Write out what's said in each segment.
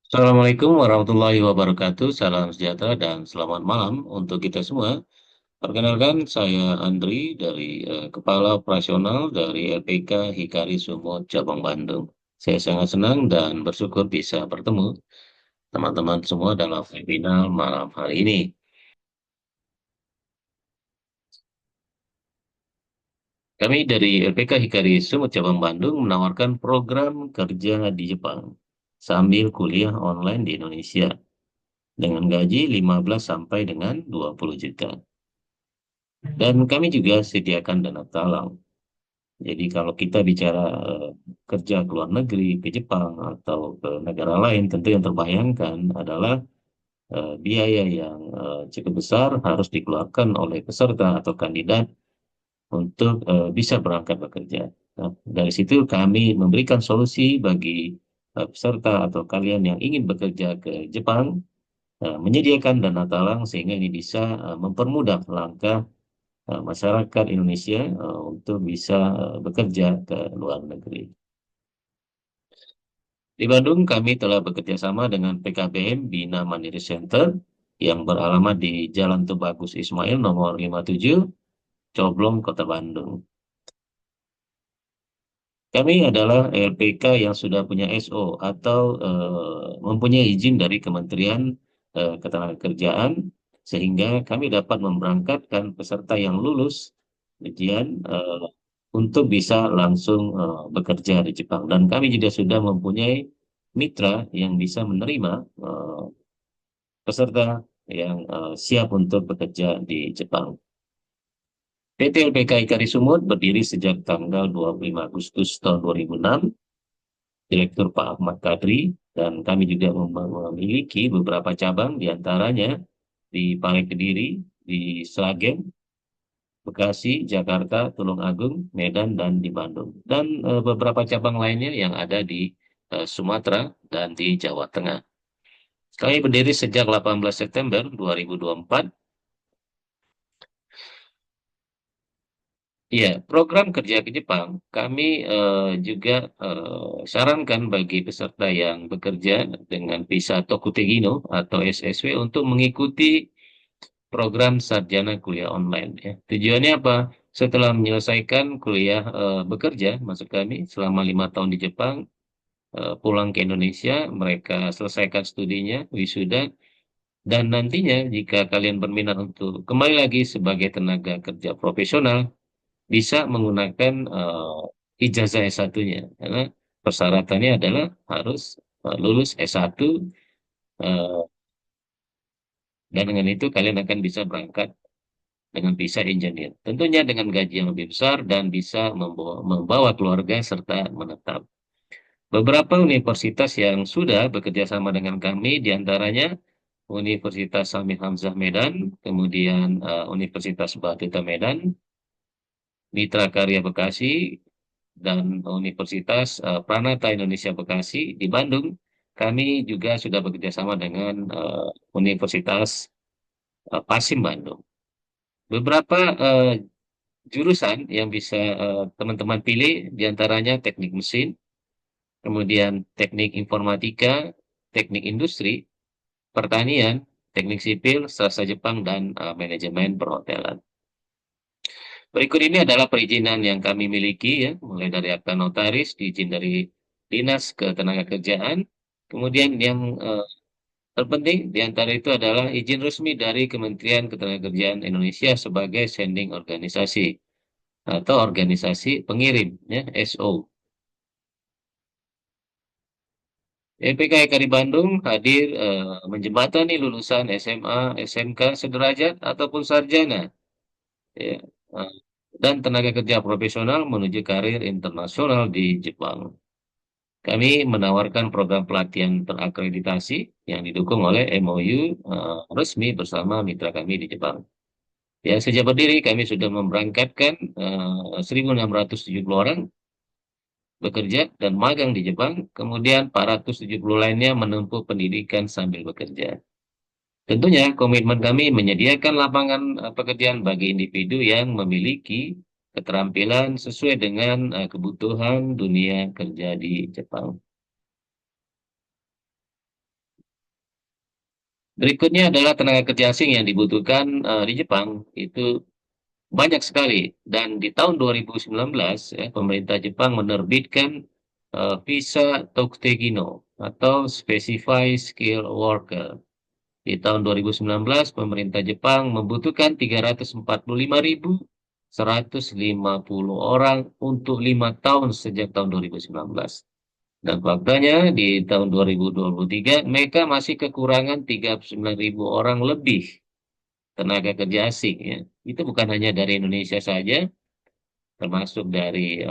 Assalamualaikum warahmatullahi wabarakatuh. Salam sejahtera dan selamat malam untuk kita semua. Perkenalkan, saya Andri dari Kepala Operasional dari LPK Hikari Sumut Cabang Bandung. Saya sangat senang dan bersyukur bisa bertemu teman-teman semua dalam webinar malam hari ini. Kami dari LPK Hikari Sumut Cabang Bandung menawarkan program kerja di Jepang sambil kuliah online di Indonesia dengan gaji 15 sampai dengan 20 juta. Dan kami juga sediakan dana talang. Jadi kalau kita bicara kerja ke luar negeri, ke Jepang atau ke negara lain, tentu yang terbayangkan adalah biaya yang cukup besar harus dikeluarkan oleh peserta atau kandidat untuk bisa berangkat bekerja. Nah, dari situ kami memberikan solusi bagi peserta atau kalian yang ingin bekerja ke Jepang, menyediakan dana talang sehingga ini bisa mempermudah langkah masyarakat Indonesia untuk bisa bekerja ke luar negeri. Di Bandung, kami telah bekerja sama dengan PKBM Bina Mandiri Center yang beralamat di Jalan Tubagus Ismail nomor 57, Coblong, Kota Bandung. Kami adalah LPK yang sudah punya SO atau mempunyai izin dari Kementerian Ketenagakerjaan sehingga kami dapat memberangkatkan peserta yang lulus ujian untuk bisa langsung bekerja di Jepang. Dan kami juga sudah mempunyai mitra yang bisa menerima peserta yang siap untuk bekerja di Jepang. PT LPK Ikari Sumut berdiri sejak tanggal 25 Agustus tahun 2006, Direktur Pak Ahmad Kadri, dan kami juga memiliki beberapa cabang, diantaranya di Parai Kediri, di Sragen, Bekasi, Jakarta, Tulungagung, Medan, dan di Bandung. Dan beberapa cabang lainnya yang ada di Sumatera dan di Jawa Tengah. Kami berdiri sejak 18 September 2024. Ya, program kerja ke Jepang kami juga sarankan bagi peserta yang bekerja dengan visa Tokutegino atau SSW untuk mengikuti program sarjana kuliah online. Ya. Tujuannya apa? Setelah menyelesaikan kuliah bekerja, maksud kami selama 5 tahun di Jepang, pulang ke Indonesia, mereka selesaikan studinya, wisuda, dan nantinya jika kalian berminat untuk kembali lagi sebagai tenaga kerja profesional, bisa menggunakan ijazah S1-nya. Karena persyaratannya adalah harus lulus S1, eh, dan dengan itu kalian akan bisa berangkat dengan visa engineer. Tentunya dengan gaji yang lebih besar dan bisa membawa keluarga serta menetap. Beberapa universitas yang sudah bekerja sama dengan kami, diantaranya Universitas Samir Hamzah Medan, kemudian Universitas Batita Medan, Mitra Karya Bekasi, dan Universitas Pranata Indonesia Bekasi di Bandung. Kami juga sudah bekerja sama dengan Universitas Pasim Bandung. Beberapa jurusan yang bisa teman-teman pilih, diantaranya teknik mesin, kemudian teknik informatika, teknik industri, pertanian, teknik sipil, sastra Jepang, dan manajemen perhotelan. Berikut ini adalah perizinan yang kami miliki, ya, mulai dari akta notaris, izin dari Dinas Ketenagakerjaan, kemudian yang terpenting di antara itu adalah izin resmi dari Kementerian Ketenagakerjaan Indonesia sebagai sending organisasi atau organisasi pengirim, ya, SO. LPKIK di Bandung hadir menjembatani lulusan SMA, SMK sederajat ataupun sarjana, ya, eh, dan tenaga kerja profesional menuju karir internasional di Jepang. Kami menawarkan program pelatihan terakreditasi yang didukung oleh MOU resmi bersama mitra kami di Jepang. Ya, sejak berdiri kami sudah memberangkatkan 1.670 orang bekerja dan magang di Jepang, kemudian 470 lainnya menempuh pendidikan sambil bekerja. Tentunya komitmen kami menyediakan lapangan pekerjaan bagi individu yang memiliki keterampilan sesuai dengan kebutuhan dunia kerja di Jepang. Berikutnya adalah tenaga kerja asing yang dibutuhkan di Jepang itu banyak sekali. Dan di tahun 2019 ya, pemerintah Jepang menerbitkan visa Tokugino atau Specified Skill Worker. Di tahun 2019, pemerintah Jepang membutuhkan 345.150 orang untuk 5 tahun sejak tahun 2019. Dan faktanya di tahun 2023 mereka masih kekurangan 39.000 orang lebih tenaga kerja asing ya. Itu bukan hanya dari Indonesia saja, termasuk dari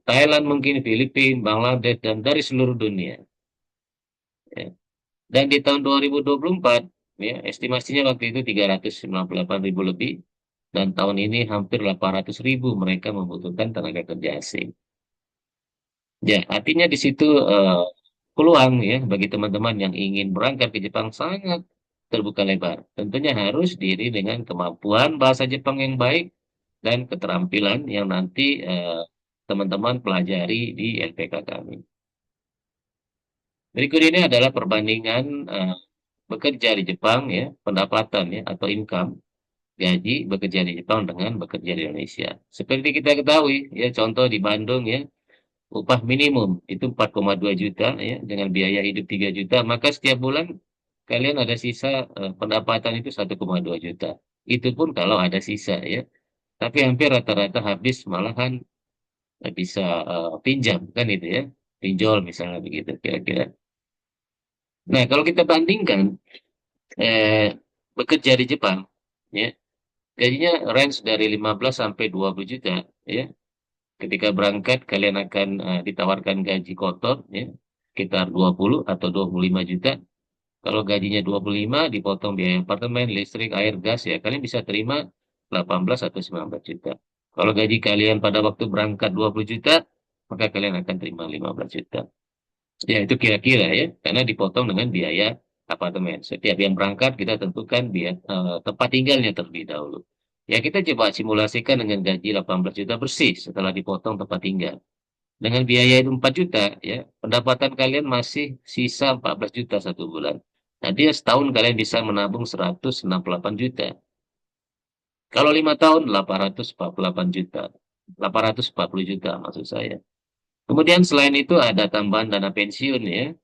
Thailand mungkin, Filipina, Bangladesh dan dari seluruh dunia. Ya. Dan di tahun 2024 ya estimasinya waktu itu 398.000 lebih dan tahun ini hampir 800.000 mereka membutuhkan tenaga kerja asing. Ya, artinya di situ peluang ya bagi teman-teman yang ingin berangkat ke Jepang sangat terbuka lebar. Tentunya harus diri dengan kemampuan bahasa Jepang yang baik dan keterampilan yang nanti teman-teman pelajari di LPK kami. Berikut ini adalah perbandingan bekerja di Jepang ya, pendapatan ya atau income gaji bekerja di Jepang dengan bekerja di Indonesia. Seperti kita ketahui ya, contoh di Bandung ya, upah minimum itu 4,2 juta ya dengan biaya hidup 3 juta, maka setiap bulan kalian ada sisa pendapatan itu 1,2 juta. Itu pun kalau ada sisa ya. Tapi hampir rata-rata habis malahan bisa pinjam kan itu ya. Pinjol misalnya begitu kira-kira. Nah, kalau kita bandingkan eh, bekerja di Jepang ya, gajinya range dari 15 sampai 20 juta ya. Ketika berangkat kalian akan ditawarkan gaji kotor ya, sekitar 20 atau 25 juta. Kalau gajinya 25 dipotong biaya apartemen, listrik, air, gas ya kalian bisa terima 18 atau 19 juta. Kalau gaji kalian pada waktu berangkat 20 juta, maka kalian akan terima 15 juta. Ya itu kira-kira ya, karena dipotong dengan biaya apartemen. Setiap yang berangkat kita tentukan biaya tempat tinggalnya terlebih dahulu. Ya kita coba simulasikan dengan gaji 18 juta bersih setelah dipotong tempat tinggal. Dengan biaya itu 4 juta, ya, pendapatan kalian masih sisa 14 juta satu bulan. Nanti setahun kalian bisa menabung 168 juta. Kalau 5 tahun, 848 juta. 840 juta maksud saya. Kemudian selain itu ada tambahan dana pensiun ya.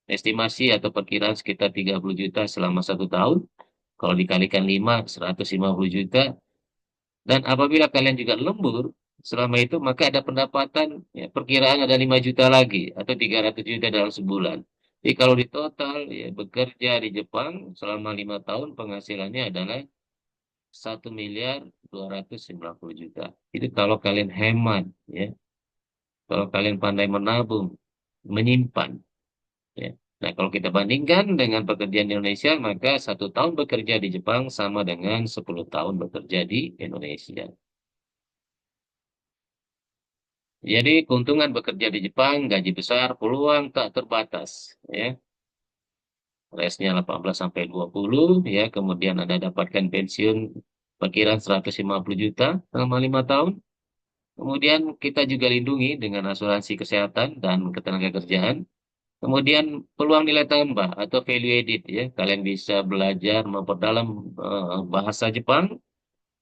Estimasi atau perkiraan sekitar 30 juta selama 1 tahun. Kalau dikalikan 5, 150 juta. Dan apabila kalian juga lembur, selama itu maka ada pendapatan, ya, perkiraan ada 5 juta lagi atau 300 juta dalam sebulan. Jadi kalau di total ya bekerja di Jepang selama 5 tahun penghasilannya adalah 1.290.000.000. Itu kalau kalian hemat, ya. Kalau kalian pandai menabung, menyimpan, ya. Nah, kalau kita bandingkan dengan pekerjaan di Indonesia, maka 1 tahun bekerja di Jepang sama dengan 10 tahun bekerja di Indonesia. Jadi keuntungan bekerja di Jepang, gaji besar, peluang tak terbatas, ya. Resnya 18 sampai 20, ya. Kemudian Anda dapatkan pensiun perkiraan 150 juta selama 5 tahun. Kemudian kita juga lindungi dengan asuransi kesehatan dan ketenagakerjaan. Kemudian peluang nilai tambah atau value added ya. Kalian bisa belajar memperdalam bahasa Jepang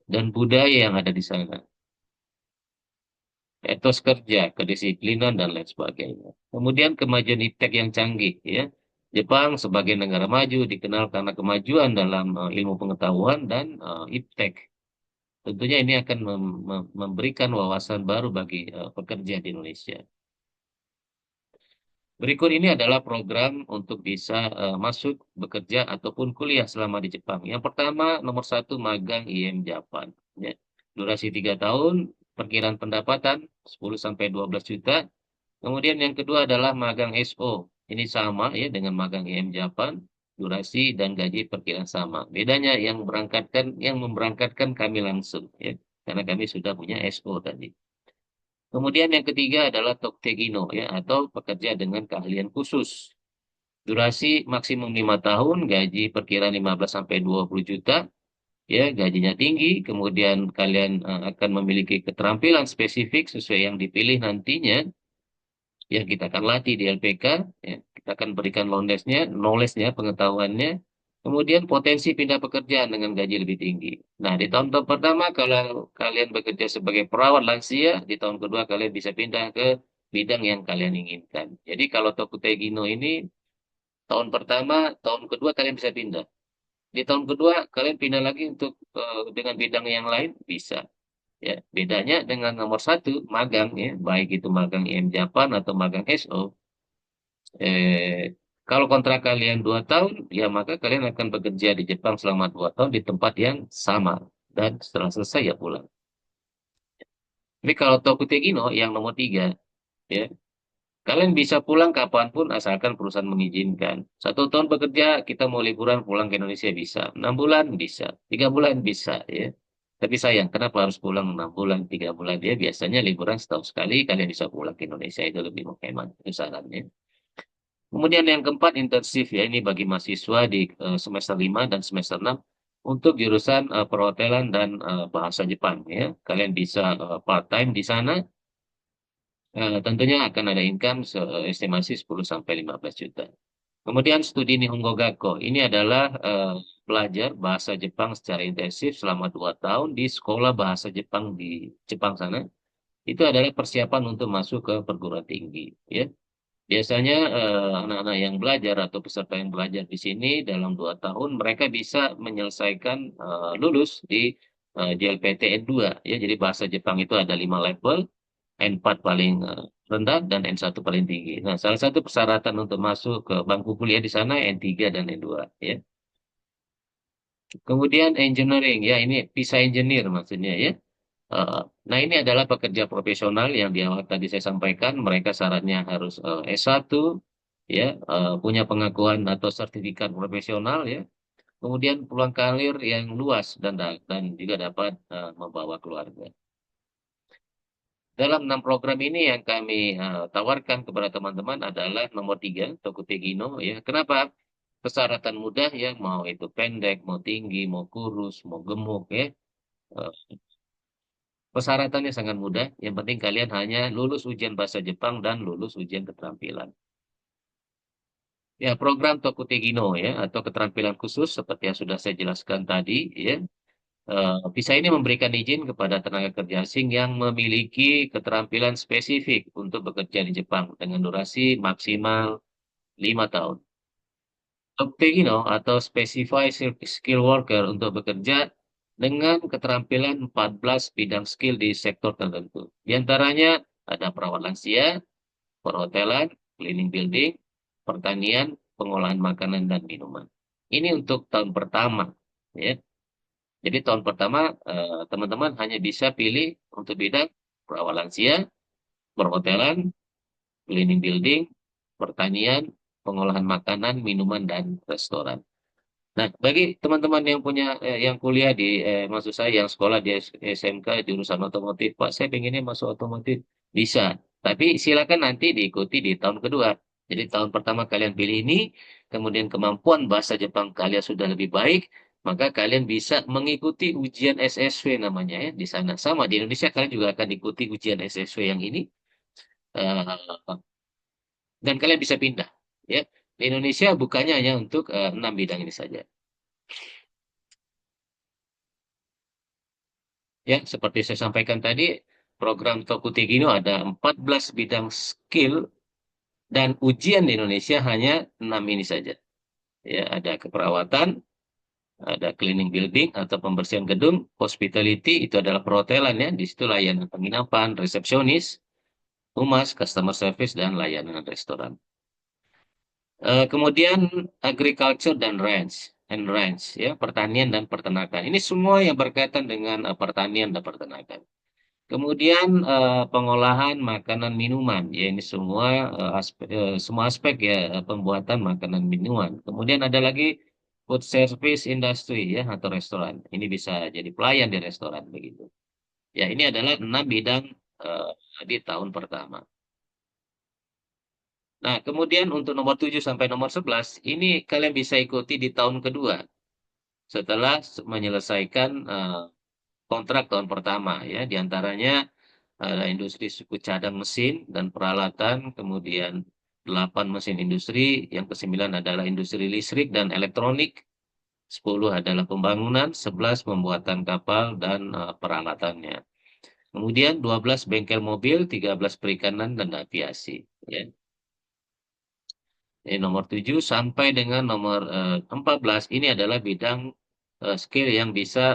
dan budaya yang ada di sana. Etos kerja, kedisiplinan, dan lain sebagainya. Kemudian kemajuan iptek yang canggih, ya. Jepang sebagai negara maju dikenal karena kemajuan dalam ilmu pengetahuan dan iptek. Tentunya ini akan memberikan wawasan baru bagi pekerja di Indonesia. Berikut ini adalah program untuk bisa masuk bekerja ataupun kuliah selama di Jepang. Yang pertama, nomor satu, magang IM Japan. Ya. Durasi 3 tahun, perkiraan pendapatan 10 sampai 12 juta. Kemudian yang kedua adalah magang SO. Ini sama ya dengan magang IM Japan, durasi dan gaji perkiraan sama. Bedanya yang memberangkatkan kami langsung ya, karena kami sudah punya SO tadi. Kemudian yang ketiga adalah Toktegino ya atau pekerja dengan keahlian khusus. Durasi maksimum 5 tahun, gaji perkiraan 15 sampai 20 juta. Ya, gajinya tinggi, kemudian kalian akan memiliki keterampilan spesifik sesuai yang dipilih nantinya. Ya, kita akan latih di LPK, ya. Kita akan berikan knowledge-nya, pengetahuannya, Kemudian potensi pindah pekerjaan dengan gaji lebih tinggi. Nah, di tahun pertama kalau kalian bekerja sebagai perawat lansia, di tahun kedua kalian bisa pindah ke bidang yang kalian inginkan. Jadi kalau Tokutegino ini tahun pertama, tahun kedua kalian bisa pindah. Di tahun kedua kalian pindah lagi untuk dengan bidang yang lain bisa. Ya, bedanya dengan nomor satu magang ya, baik itu magang IM Japan atau magang SO. Eh, Kalau kontrak kalian 2 tahun, ya maka kalian akan bekerja di Jepang selama 2 tahun di tempat yang sama dan setelah selesai ya pulang. Tapi kalau Tokutegino yang nomor tiga, ya kalian bisa pulang kapanpun asalkan perusahaan mengizinkan. 1 tahun bekerja, kita mau liburan pulang ke Indonesia bisa. 6 bulan bisa, 3 bulan bisa, ya. Tapi sayang, kenapa harus pulang 6 bulan, 3 bulan? Ya biasanya liburan setahun sekali, kalian bisa pulang ke Indonesia itu lebih menghemat. Itu sarannya. Kemudian yang keempat intensif ya ini bagi mahasiswa di semester 5 dan semester 6 untuk jurusan perhotelan dan bahasa Jepang ya. Kalian bisa part time di sana. Tentunya akan ada income estimasi 10 sampai 15 juta. Kemudian studi Nihongo Gakko. Ini adalah belajar bahasa Jepang secara intensif selama 2 tahun di sekolah bahasa Jepang di Jepang sana. Itu adalah persiapan untuk masuk ke perguruan tinggi ya. Biasanya anak-anak yang belajar atau peserta yang belajar di sini dalam 2 tahun mereka bisa menyelesaikan lulus di JLPT N2 ya. Jadi bahasa Jepang itu ada 5 level, N4 paling rendah dan N1 paling tinggi. Nah, salah satu persyaratan untuk masuk ke bangku kuliah di sana N3 dan N2 ya. Kemudian engineering ya ini PISA engineer maksudnya ya. Eh, Nah, ini adalah pekerja profesional yang di awal tadi saya sampaikan, mereka syaratnya harus S1, ya, punya pengakuan atau sertifikat profesional, ya. Kemudian peluang karir yang luas dan juga dapat membawa keluarga. Dalam 6 program ini yang kami tawarkan kepada teman-teman adalah nomor 3, Tokutegino, ya. Kenapa? Persyaratan mudah ya, mau itu pendek, mau tinggi, mau kurus, mau gemuk, ya. Eh, Persyaratannya sangat mudah. Yang penting kalian hanya lulus ujian bahasa Jepang dan lulus ujian keterampilan. Ya, program Tokutegino ya atau keterampilan khusus seperti yang sudah saya jelaskan tadi ya. Visa ini memberikan izin kepada tenaga kerja asing yang memiliki keterampilan spesifik untuk bekerja di Jepang dengan durasi maksimal 5 tahun. Tokutegino atau Specified Skill Worker untuk bekerja dengan keterampilan 14 bidang skill di sektor tertentu. Di antaranya ada perawat lansia, perhotelan, cleaning building, pertanian, pengolahan makanan dan minuman. Ini untuk tahun pertama, ya. Jadi tahun pertama teman-teman hanya bisa pilih untuk bidang perawat lansia, perhotelan, cleaning building, pertanian, pengolahan makanan, minuman dan restoran. Nah, bagi teman-teman yang punya yang kuliah di maksud saya yang sekolah di SMK jurusan otomotif, Pak, saya pengennya masuk otomotif. Bisa. Tapi silakan nanti diikuti di tahun kedua. Jadi tahun pertama kalian pilih ini, kemudian kemampuan bahasa Jepang kalian sudah lebih baik, maka kalian bisa mengikuti ujian SSW namanya ya di sana. Sama di Indonesia kalian juga akan ikuti ujian SSW yang ini eh, dan kalian bisa pindah ya. Di Indonesia bukannya hanya untuk 6 bidang ini saja. Ya, seperti saya sampaikan tadi, program Tokutegino ada 14 bidang skill dan ujian di Indonesia hanya 6 ini saja. Ya, ada keperawatan, ada cleaning building atau pembersihan gedung, hospitality itu adalah perhotelan ya, di situ layanan penginapan, resepsionis, humas, customer service dan layanan restoran. Kemudian agriculture dan range ya, pertanian dan peternakan. Ini semua yang berkaitan dengan pertanian dan peternakan. Kemudian pengolahan makanan minuman, ya ini semua semua aspek ya pembuatan makanan minuman. Kemudian ada lagi food service industry ya atau restoran. Ini bisa jadi pelayan di restoran begitu. Ya ini adalah 6 bidang eh, di tahun pertama. Nah kemudian untuk nomor 7 sampai nomor 11 ini kalian bisa ikuti di tahun kedua setelah menyelesaikan kontrak tahun pertama ya. Di antaranya ada industri suku cadang mesin dan peralatan, kemudian 8 mesin industri, yang ke-9 adalah industri listrik dan elektronik, 10 adalah pembangunan, 11 pembuatan kapal dan peralatannya. Kemudian 12 bengkel mobil, 13 perikanan dan aviasi. Ya. Nomor 7 sampai dengan nomor 14 ini adalah bidang skill yang bisa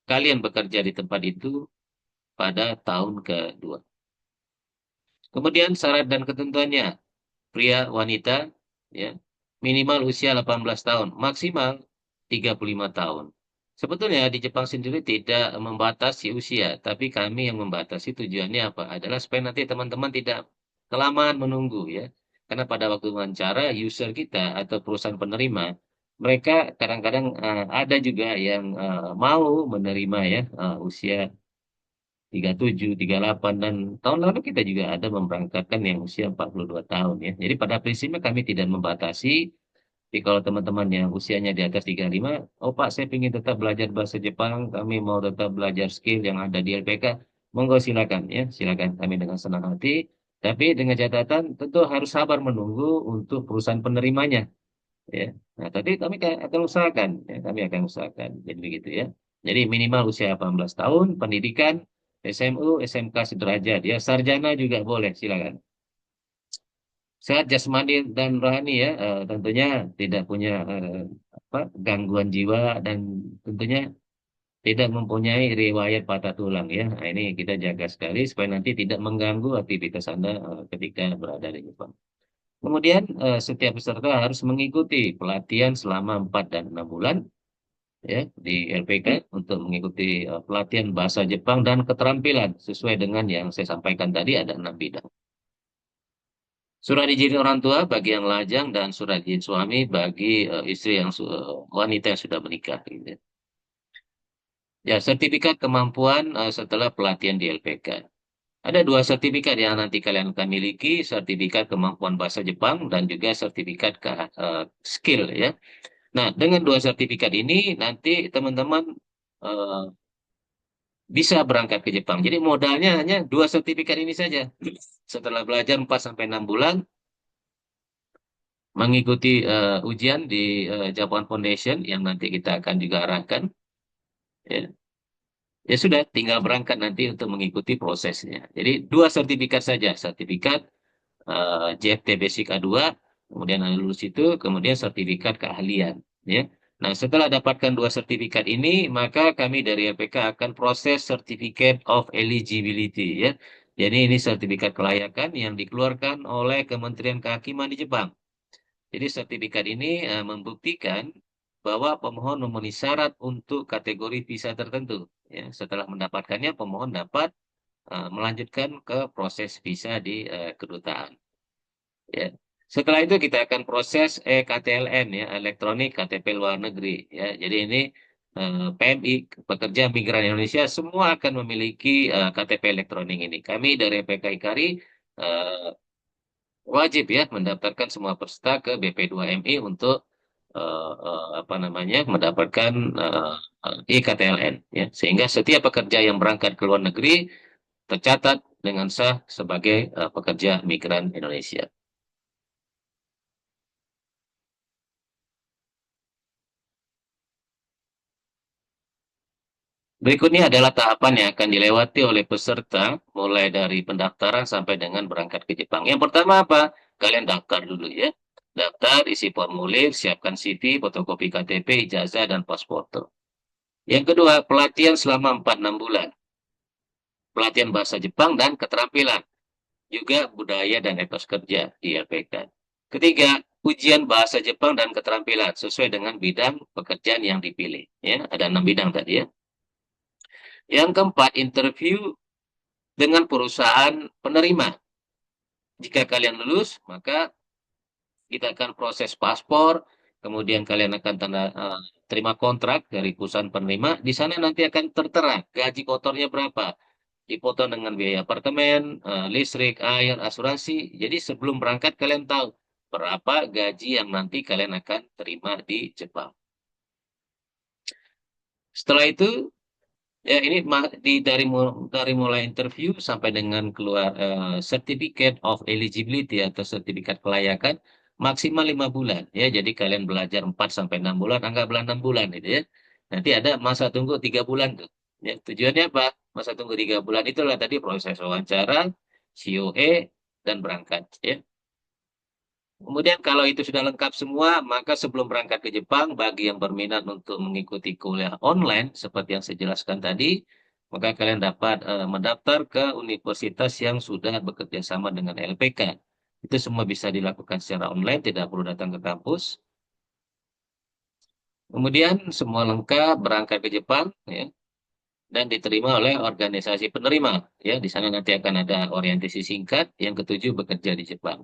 kalian bekerja di tempat itu pada tahun kedua. Kemudian syarat dan ketentuannya, pria wanita ya, minimal usia 18 tahun, maksimal 35 tahun. Sebetulnya di Jepang sendiri tidak membatasi usia, tapi kami yang membatasi tujuannya apa? Adalah supaya nanti teman-teman tidak kelamaan menunggu ya. Karena pada waktu wawancara user kita atau perusahaan penerima, mereka kadang-kadang ada juga yang mau menerima ya usia 37, 38 dan tahun lalu kita juga ada memberangkatkan yang usia 42 tahun ya. Jadi pada prinsipnya kami tidak membatasi. Jadi kalau teman-teman yang usianya di atas 35, oh Pak saya ingin tetap belajar bahasa Jepang, kami mau tetap belajar skill yang ada di LPK, monggo silakan ya, silakan kami dengan senang hati. Tapi dengan catatan tentu harus sabar menunggu untuk perusahaan penerimanya ya. Nah, tapi kami akan usahakan, ya, kami akan usahakan. Jadi begitu ya. Jadi minimal usia 18 tahun, pendidikan SMU, SMK sederajat ya, sarjana juga boleh, silakan. Sehat jasmani dan rohani ya, tentunya tidak punya apa, gangguan jiwa dan tentunya tidak mempunyai riwayat patah tulang ya. Nah, ini kita jaga sekali supaya nanti tidak mengganggu aktivitas Anda ketika berada di Jepang. Kemudian setiap peserta harus mengikuti pelatihan selama 4 dan 6 bulan ya di LPK untuk mengikuti pelatihan bahasa Jepang dan keterampilan sesuai dengan yang saya sampaikan tadi ada 6 bidang. Surat izin orang tua bagi yang lajang dan surat izin suami bagi istri yang wanita yang sudah menikah. Gitu. Ya, sertifikat kemampuan setelah pelatihan di LPK. Ada dua sertifikat yang nanti kalian akan miliki, sertifikat kemampuan bahasa Jepang dan juga sertifikat skill ya. Nah, dengan dua sertifikat ini nanti teman-teman eh, bisa berangkat ke Jepang. Jadi modalnya hanya dua sertifikat ini saja. Setelah belajar 4 sampai 6 bulan, mengikuti ujian di Japan Foundation yang nanti kita akan juga arahkan, ya, ya sudah tinggal berangkat nanti untuk mengikuti prosesnya. Jadi dua sertifikat saja, sertifikat JFT Basic A2, kemudian lulus itu, kemudian sertifikat keahlian. Ya. Nah, setelah dapatkan dua sertifikat ini, maka kami dari LPK akan proses Certificate of Eligibility. Ya. Jadi ini sertifikat kelayakan yang dikeluarkan oleh Kementerian Kehakiman di Jepang. Jadi sertifikat ini membuktikan bahwa pemohon memenuhi syarat untuk kategori visa tertentu. Ya, setelah mendapatkannya, pemohon dapat melanjutkan ke proses visa di kedutaan. Ya. Setelah itu kita akan proses EKTLN ya, elektronik KTP luar negeri ya. Jadi ini PMI pekerja migran Indonesia semua akan memiliki KTP elektronik ini. Kami dari PKI Kari eh, wajib ya mendaftarkan semua peserta ke BP2MI untuk apa namanya mendapatkan IKTLN ya. Sehingga setiap pekerja yang berangkat ke luar negeri tercatat dengan sah sebagai pekerja migran Indonesia. Berikutnya adalah tahapan yang akan dilewati oleh peserta mulai dari pendaftaran sampai dengan berangkat ke Jepang. Yang pertama apa? Kalian daftar dulu ya. Daftar, isi formulir, siapkan CV, fotokopi KTP, ijazah, dan paspor. Yang kedua, pelatihan selama 4-6 bulan. Pelatihan bahasa Jepang dan keterampilan. Juga budaya dan etos kerja di LPK. Ketiga, ujian bahasa Jepang dan keterampilan sesuai dengan bidang pekerjaan yang dipilih. Ya, ada 6 bidang tadi ya. Yang keempat, interview dengan perusahaan penerima. Jika kalian lulus, maka kita akan proses paspor, kemudian kalian akan terima kontrak dari perusahaan penerima. Di sana nanti akan tertera gaji kotornya berapa, dipotong dengan biaya apartemen, listrik, air, asuransi. Jadi sebelum berangkat kalian tahu berapa gaji yang nanti kalian akan terima di Jepang. Setelah itu ya ini dari mulai interview sampai dengan keluar Certificate of Eligibility atau sertifikat kelayakan maksimal 5 bulan ya. Jadi kalian belajar 4 sampai 6 bulan, anggaplah 6 bulan gitu ya. Nanti ada masa tunggu 3 bulan tuh. Ya, tujuannya apa? Masa tunggu 3 bulan itulah tadi proses wawancara, COE, dan berangkat ya. Kemudian kalau itu sudah lengkap semua, maka sebelum berangkat ke Jepang, bagi yang berminat untuk mengikuti kuliah online, seperti yang saya jelaskan tadi, maka kalian dapat mendaftar ke universitas yang sudah bekerja sama dengan LPK. Itu semua bisa dilakukan secara online, tidak perlu datang ke kampus. Kemudian semua lengkap, berangkat ke Jepang, ya, dan diterima oleh organisasi penerima. Ya, di sana nanti akan ada orientasi singkat. Yang ketujuh, bekerja di Jepang.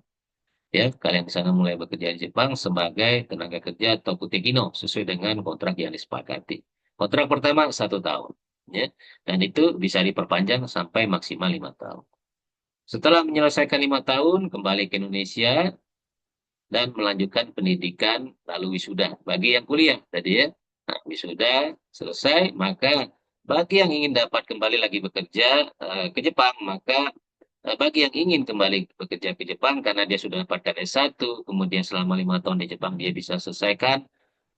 Ya, kalian di sana mulai bekerja di Jepang sebagai tenaga kerja atau kutekino sesuai dengan kontrak yang disepakati. Kontrak pertama 1 tahun, ya, dan itu bisa diperpanjang sampai maksimal 5 tahun. Setelah menyelesaikan 5 tahun, kembali ke Indonesia dan melanjutkan pendidikan lalu wisuda. Bagi yang kuliah tadi ya, nah, wisuda selesai, maka bagi yang ingin dapat kembali lagi bekerja ke Jepang, maka bagi yang ingin kembali bekerja ke Jepang karena dia sudah dapatkan S1, kemudian selama 5 tahun di Jepang dia bisa selesaikan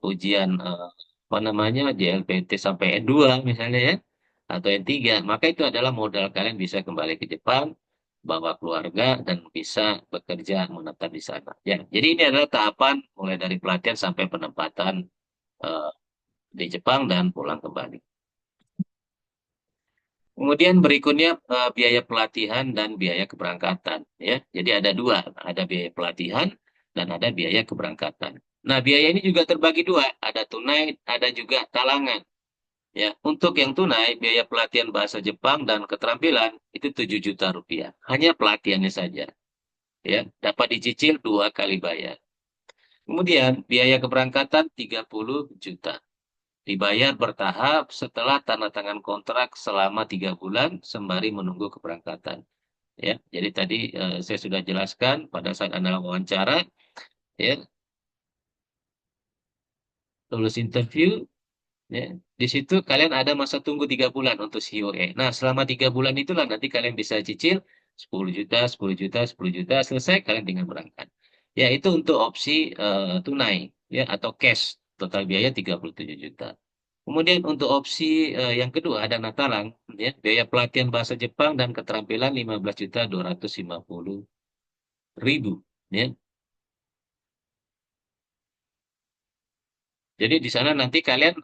ujian apa namanya JLPT sampai N2 misalnya ya, atau N3, maka itu adalah modal kalian bisa kembali ke Jepang, bawa keluarga dan bisa bekerja menetap di sana. Ya, jadi ini adalah tahapan mulai dari pelatihan sampai penempatan eh, di Jepang dan pulang kembali. Kemudian berikutnya biaya pelatihan dan biaya keberangkatan ya. Jadi ada dua, ada biaya pelatihan dan ada biaya keberangkatan. Nah, biaya ini juga terbagi dua, ada tunai, ada juga talangan. Ya, untuk yang tunai, biaya pelatihan bahasa Jepang dan keterampilan itu 7 juta rupiah. Hanya pelatihannya saja. Ya, dapat dicicil 2 kali bayar. Kemudian biaya keberangkatan 30 juta. Dibayar bertahap setelah tanda tangan kontrak selama 3 bulan sembari menunggu keberangkatan. Ya, jadi tadi saya sudah jelaskan pada saat Anda wawancara, ya, lulus interview, ya, di situ kalian ada masa tunggu 3 bulan untuk COE. Nah, selama 3 bulan itulah nanti kalian bisa cicil 10 juta, 10 juta, 10 juta, selesai kalian dengan berangkat. Ya, itu untuk opsi tunai, ya, atau cash, total biaya 37 juta. Kemudian untuk opsi yang kedua ada Natalang, ya, biaya pelatihan bahasa Jepang dan keterampilan 15.250.000, ya. Jadi di sana nanti kalian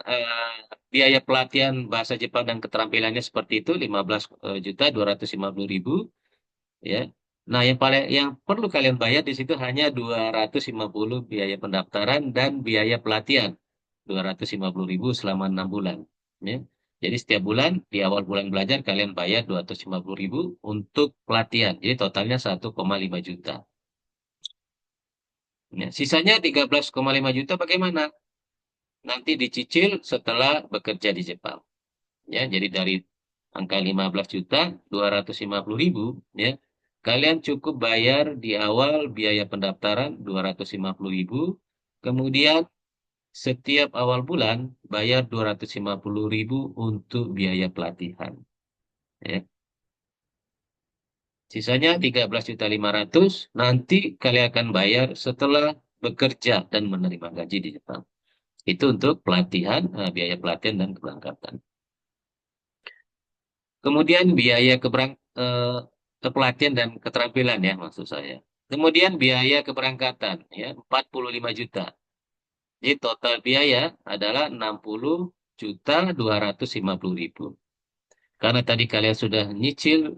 biaya pelatihan bahasa Jepang dan keterampilannya seperti itu 15.250.000, ya. Nah, yang perlu kalian bayar di situ hanya 250 biaya pendaftaran dan biaya pelatihan 250.000 selama 6 bulan. Ya. Jadi setiap bulan di awal bulan belajar kalian bayar 250.000 untuk pelatihan. Jadi totalnya 1,5 juta. Ya. Sisanya 13,5 juta bagaimana? Nanti dicicil setelah bekerja di Jepang. Ya, jadi dari angka 15 juta 250.000, ya. Kalian cukup bayar di awal biaya pendaftaran 250.000, kemudian setiap awal bulan bayar 250.000 untuk biaya pelatihan. Ya. Sisanya 13.500.000 nanti kalian akan bayar setelah bekerja dan menerima gaji di Jepang. Itu untuk pelatihan, biaya pelatihan dan keberangkatan. Kemudian biaya kepelatihan dan keterampilan ya maksud saya. Kemudian biaya keberangkatan ya 45 juta. Jadi total biaya adalah 60.250.000. Karena tadi kalian sudah nyicil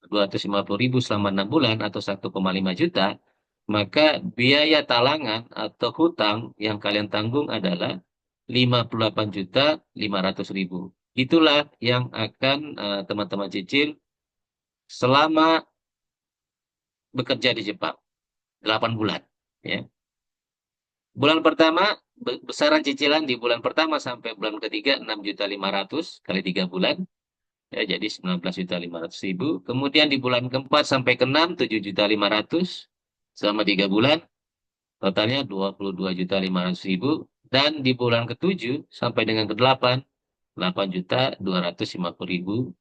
250.000 selama 6 bulan atau 1,5 juta, maka biaya talangan atau hutang yang kalian tanggung adalah 58.500.000. Itulah yang akan teman-teman cicil selama bekerja di Jepang 8 bulan. Ya. Bulan pertama, besaran cicilan di bulan pertama sampai bulan ketiga 6.500.000 kali 3 bulan. Ya, jadi 19.500.000. Kemudian di bulan keempat sampai keenam 7.500.000 selama 3 bulan. Totalnya 22.500.000. Dan di bulan ketujuh sampai dengan ke-8 8.250.000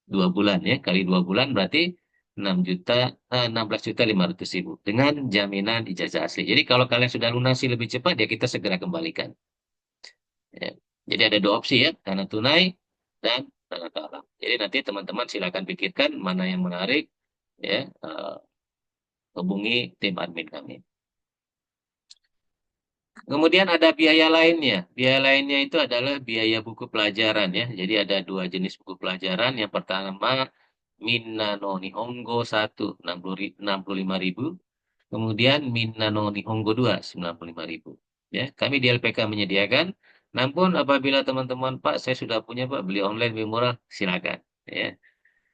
2 bulan ya, kali 2 bulan berarti 16.500.000 dengan jaminan ijazah asli. Jadi kalau kalian sudah lunasi lebih cepat, ya kita segera kembalikan. Ya. Jadi ada dua opsi ya, dana tunai dan dana talang. Jadi nanti teman-teman silakan pikirkan mana yang menarik, ya, hubungi tim admin kami. Kemudian ada biaya lainnya. Biaya lainnya itu adalah biaya buku pelajaran ya. Jadi ada dua jenis buku pelajaran. Yang pertama Minna no Nihongo 1 65.000. Kemudian Minna no Nihongo 2 95.000. Ya, kami di LPK menyediakan. Namun apabila teman-teman Pak, saya sudah punya Pak, beli online lebih murah, silakan. Ya.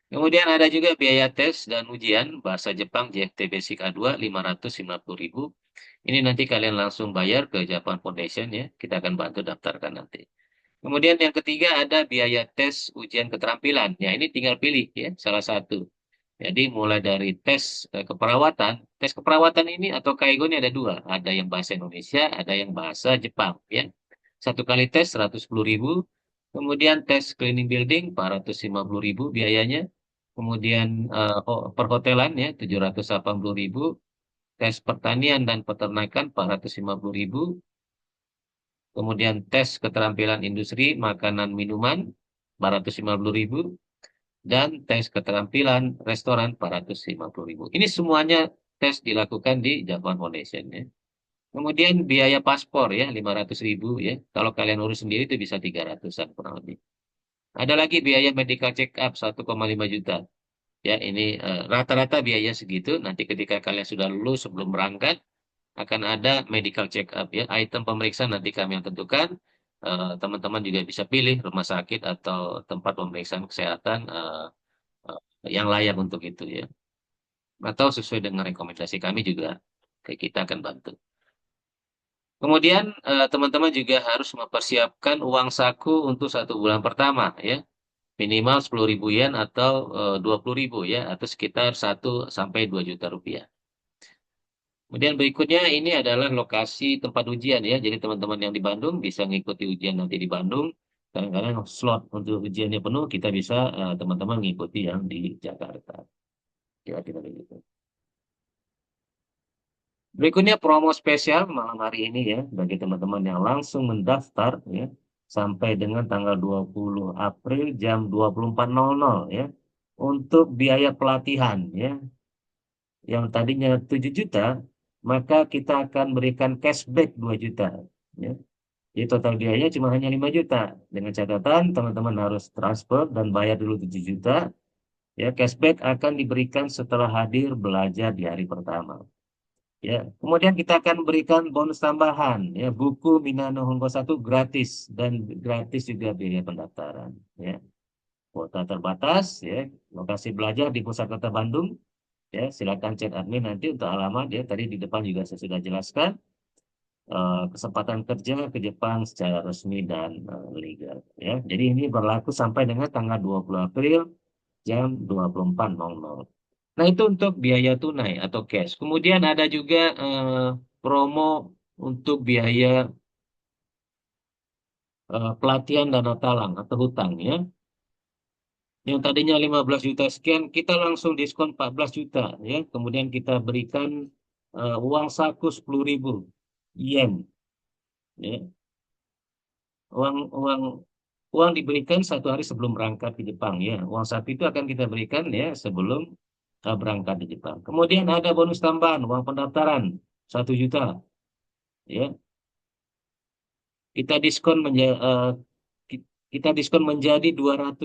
Kemudian ada juga biaya tes dan ujian bahasa Jepang JFT Basic A2 550.000. Ini nanti kalian langsung bayar ke Japan Foundation ya. Kita akan bantu daftarkan nanti. Kemudian yang ketiga ada biaya tes ujian keterampilan. Ya, ini tinggal pilih ya salah satu. Jadi mulai dari tes keperawatan. Tes keperawatan ini atau kaigo ini ada dua. Ada yang bahasa Indonesia, ada yang bahasa Jepang ya. Satu kali tes 110.000. Kemudian tes cleaning building 450.000 biayanya. Kemudian perhotelan ya 780.000. Tes pertanian dan peternakan 450.000. Kemudian tes keterampilan industri makanan minuman 450.000. Dan tes keterampilan restoran 450.000. Ini semuanya tes dilakukan di Japan Foundation ya. Kemudian biaya paspor ya 500.000 ya. Kalau kalian urus sendiri itu bisa 300-an kurang lebih. Ada lagi biaya medical check up 1,5 juta. Ya, ini rata-rata biaya segitu. Nanti ketika kalian sudah lulus sebelum berangkat akan ada medical check up ya. Item pemeriksaan nanti kami yang tentukan. Teman-teman juga bisa pilih rumah sakit atau tempat pemeriksaan kesehatan yang layak untuk itu ya. Atau sesuai dengan rekomendasi kami juga kita akan bantu. Kemudian teman-teman juga harus mempersiapkan uang saku untuk 1 bulan pertama ya. Minimal 10.000 yen atau 20.000 ya. Atau sekitar 1 sampai 2 juta rupiah. Kemudian berikutnya ini adalah lokasi tempat ujian ya. Jadi teman-teman yang di Bandung bisa mengikuti ujian nanti di Bandung. Kadang-kadang slot untuk ujiannya penuh, kita bisa teman-teman mengikuti yang di Jakarta. Kira-kira begitu. Berikutnya promo spesial malam hari ini ya bagi teman-teman yang langsung mendaftar ya sampai dengan tanggal 20 April jam 24.00 ya untuk biaya pelatihan ya yang tadinya 7 juta maka kita akan berikan cashback 2 juta ya. Jadi total biayanya cuma hanya 5 juta dengan catatan teman-teman harus transfer dan bayar dulu 7 juta ya cashback akan diberikan setelah hadir belajar di hari pertama. Ya, kemudian kita akan berikan bonus tambahan, ya, buku Minano Hongo 1 gratis dan gratis juga biaya pendaftaran. Ya, kuota terbatas, ya, lokasi belajar di Pusat Kota Bandung. Ya, silakan chat admin nanti untuk alamat. Ya, tadi di depan juga saya sudah jelaskan kesempatan kerja ke Jepang secara resmi dan legal. Ya, jadi ini berlaku sampai dengan tanggal 20 April jam 24.00. Nah, itu untuk biaya tunai atau cash. Kemudian ada juga promo untuk biaya pelatihan dana talang atau hutang ya. Yang tadinya 15 juta sekian, kita langsung diskon 14 juta ya. Kemudian kita berikan uang saku 10.000 yen ya. Uang uang uang diberikan 1 hari sebelum berangkat ke Jepang ya. Uang saku itu akan kita berikan ya sebelum berangkat di Jepang. Kemudian ada bonus tambahan uang pendaftaran 1 juta ya. Kita diskon kita diskon menjadi 250.000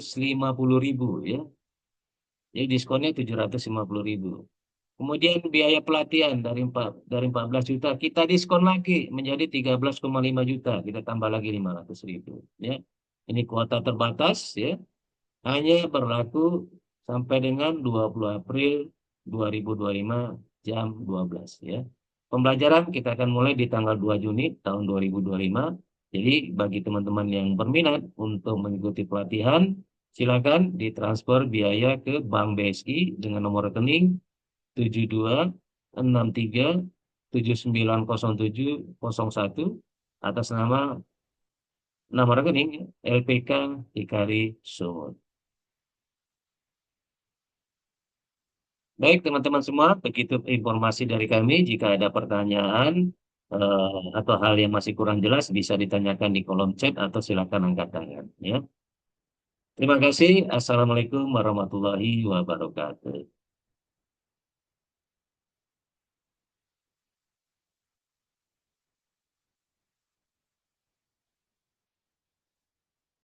ya. Jadi diskonnya 750.000. Kemudian biaya pelatihan dari 14 juta kita diskon lagi menjadi 13,5 juta. Kita tambah lagi 500.000 ya. Ini kuota terbatas ya. Hanya berlaku sampai dengan 20 April 2025 jam 12 ya. Pembelajaran kita akan mulai di tanggal 2 Juni tahun 2025. Jadi bagi teman-teman yang berminat untuk mengikuti pelatihan, silakan ditransfer biaya ke Bank BSI dengan nomor rekening 7263 790701 atas nama rekening LPK Hikari Sumut. Baik, teman-teman semua, begitu informasi dari kami. Jika ada pertanyaan atau hal yang masih kurang jelas, bisa ditanyakan di kolom chat atau silakan angkat tangan. Ya. Terima kasih. Assalamualaikum warahmatullahi wabarakatuh.